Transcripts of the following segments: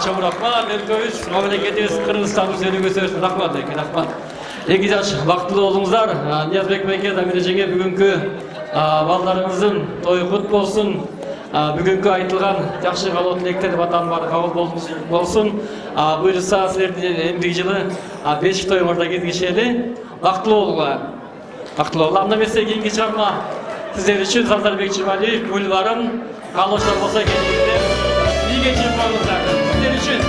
чоң рахмат, Өлкөбүз, мамлекетибиз Кыргызстандын өнүгүүсүнө рахмат, рахмат. Эки жаш бактылуу болуңуздар. Ниязбек байке, Дамира жеңге бүгүнкү балдарыңыздын тою кут болсун. Бүгүнкү айтылган жакшы каалоо тилектер батан баары кабыл болсун. Буюрса силердин эмдиги жылы 5 тоюңарда кезигишели. Бактылуу болуңар. Бактылуу болуңар. Анда эмесе кийинки чыгарма сиздер үчүн Сардарбек Чырмалиев бульварын каалоочулар болсо келиңиздер. Бийге чыгып коюңуздар. Сиздер үчүн.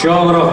Чоң рахмат.